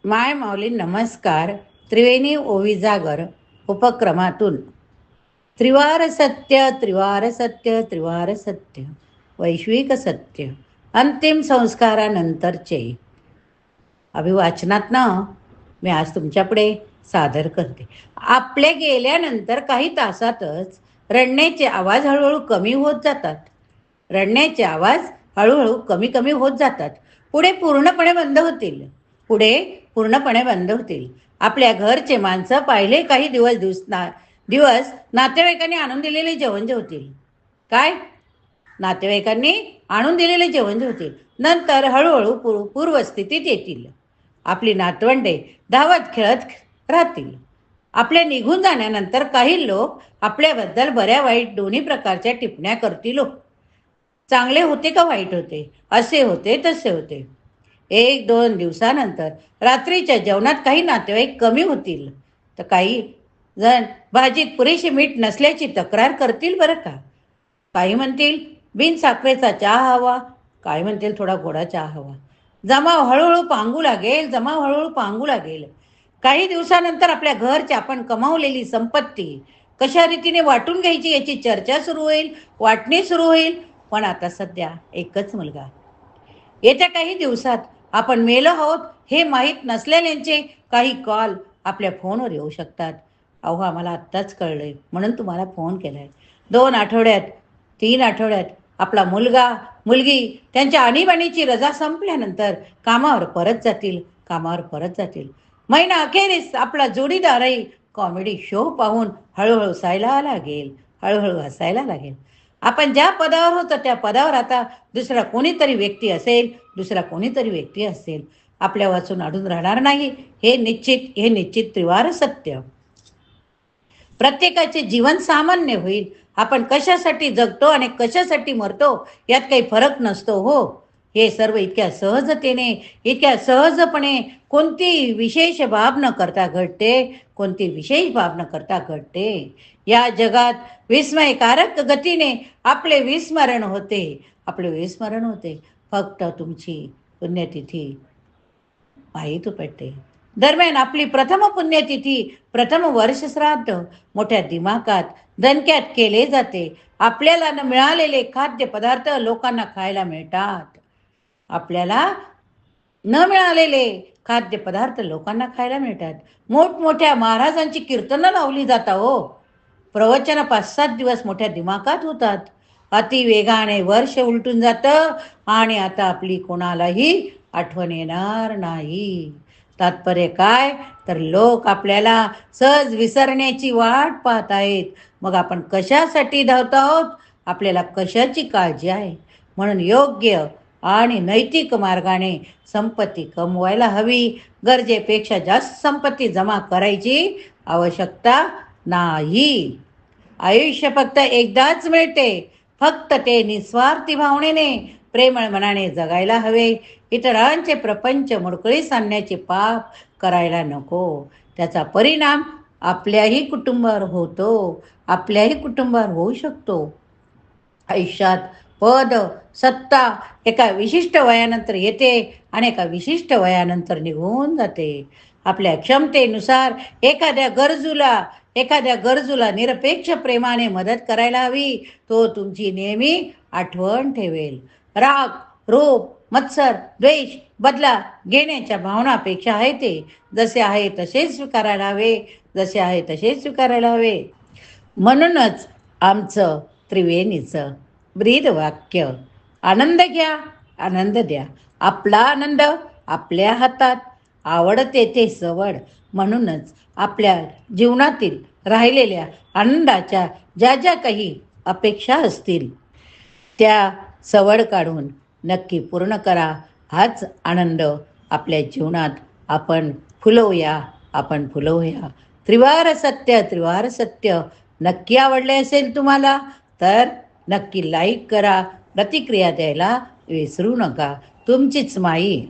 माय माऊली नमस्कार. त्रिवेणी ओवी जागर उपक्रमातून त्रिवार सत्य, त्रिवार सत्य, त्रिवार सत्य, वैश्विक सत्य, अंतिम संस्कारानंतरचे अभिवाचनातनं मी आज तुमच्यापुढे सादर करते. आपले गेल्यानंतर काही तासातच रडण्याचे आवाज हळूहळू कमी होत जातात. रडण्याचे आवाज हळूहळू कमी कमी होत जातात. पुढे पूर्णपणे बंद होतील. पुढे पूर्णपणे बंद होतील. आपल्या घरचे माणसं पाहिले काही दिवस नातेवाईकांनी आणून दिलेले जेवण जेवतील. काय? नातेवाईकांनी आणून दिलेले जेवण जेवतील. नंतर हळूहळू पूर्वस्थितीत येतील. आपली नातवंडे धावत खेळत राहतील. आपल्या निघून जाण्यानंतर काही लोक आपल्याबद्दल बऱ्या वाईट दोन्ही प्रकारच्या टिप्पण्या करतील. चांगले होते का वाईट होते, असे होते तसे होते. 1-2 दिवसानंतर रात्रीच्या जेवणात काही नातेवाईक कमी होतील, तर काही जण भाजीत पुरेशी मीठ नसल्याची तक्रार करतील बरं का. काही म्हणतील बिन साखरेचा चहा हवा, काही म्हणतील थोडा गोडा चहा हवा. जमाव हळूहळू पांगू लागेल, जमाव हळूहळू पांगू लागेल. काही दिवसानंतर आपल्या घरची आपण कमावलेली संपत्ती कशा रीतीने वाटून घ्यायची याची चर्चा सुरू होईल, वाटणी सुरू होईल. पण आता सध्या एकच मुलगा. येत्या काही दिवसात आपण मेलो आहोत हे माहीत नसलेल्यांचे काही कॉल आपल्या फोनवर येऊ शकतात. अहो आम्हाला आत्ताच कळलंय म्हणून तुम्हाला फोन केलाय. 2 आठवड्यात, 3 आठवड्यात आपला मुलगा मुलगी त्यांच्या आणीबाणीची रजा संपल्यानंतर कामावर परत जातील, कामावर परत जातील. महिना अखेरीस आपला जोडीदारही कॉमेडी शो पाहून हळूहळू हसायला लागेल, हळूहळू हसायला लागेल. आपण ज्या पदावर होतो त्या पदावर आता दुसरा कोणीतरी व्यक्ती असेल, दुसरा कोणीतरी व्यक्ती असेल. आपल्या वाचून अडून राहणार नाही, हे निश्चित त्रिवार सत्य. प्रत्येकाचे जीवन सामान्य होईल. आपण कशासाठी जगतो आणि कशासाठी मरतो यात काही फरक नसतो. हो, हे सर्व इतक्या सहजतेने, इतक्या सहजपणे कोणती विशेष बाब न करता घडते, कोणती विशेष बाब न करता घडते. या जगात विस्मयकारक गतीने आपले विस्मरण होते, आपले विस्मरण होते. फक्त तुमची पुण्यतिथी माहीत पडते. दरम्यान आपली प्रथम पुण्यतिथी, प्रथम वर्ष श्राद्ध मोठ्या दिमाखात दणक्यात केले जाते. आपल्याला न मिळालेले खाद्यपदार्थ लोकांना खायला मिळतात. आपल्याला न मिळालेले खाद्यपदार्थ लोकांना खायला मिळतात. मोठमोठ्या महाराजांची कीर्तनं लावली जातात. हो, प्रवचन 5-7 दिवस मोठ्या दिमाखात होतात. अति वेगाने वर्ष उलटून जातं आणि आता आपली कोणालाही आठवण येणार नाही. तात्पर्य काय, तर लोक आपल्याला सहज विसरण्याची वाट पाहत आहेत. मग आपण कशासाठी धावत आहोत, आपल्याला कशाची काळजी आहे. म्हणून योग्य आणि नैतिक मार्गाने संपत्ती कमवायला हवी. गरजेपेक्षा जास्त संपत्ती जमा करायची आवश्यकता नाही. आयुष्य फक्त एकदाच मिळते. फक्त ते निस्वार्थी भावनेने, प्रेमळ मनाने जगायला हवे. इतरांचे प्रपंच मोडकळीस आणण्याचे पाप करायला नको. त्याचा परिणाम आपल्याही कुटुंबावर होतो, आपल्याही कुटुंबावर होऊ शकतो. आयुष्यात पद, सत्ता एका विशिष्ट वयानंतर येते आणि एका विशिष्ट वयानंतर निघून जाते. आपल्या क्षमतेनुसार एखाद्या गरजूला निरपेक्ष प्रेमाने मदत करायला हवी. तो तुमची नेहमी आठवण ठेवेल. राग, रोप, मत्सर, द्वेष, बदला घेण्याच्या भावनापेक्षा आहे ते जसे आहे तसेच स्वीकारायला हवे, जसे आहे तसेच स्वीकारायला हवे. म्हणूनच आमचं त्रिवेणीचं ब्रीद वाक्य, आनंद घ्या, आनंद द्या. आपला आनंद आपल्या हातात, आवडते ते सवड. म्हणूनच आपल्या जीवनातील राहिलेल्या आनंदाच्या ज्या ज्या काही अपेक्षा असतील त्या सवड काढून नक्की पूर्ण करा. हाच आनंद आपल्या जीवनात आपण फुलवूया, आपण फुलवूया. त्रिवार सत्य, त्रिवार सत्य. नक्की आवडले असेल तुम्हाला तर नक्की लाईक करा, प्रतिक्रिया द्यायला विसरू नका. तुमचीच माई.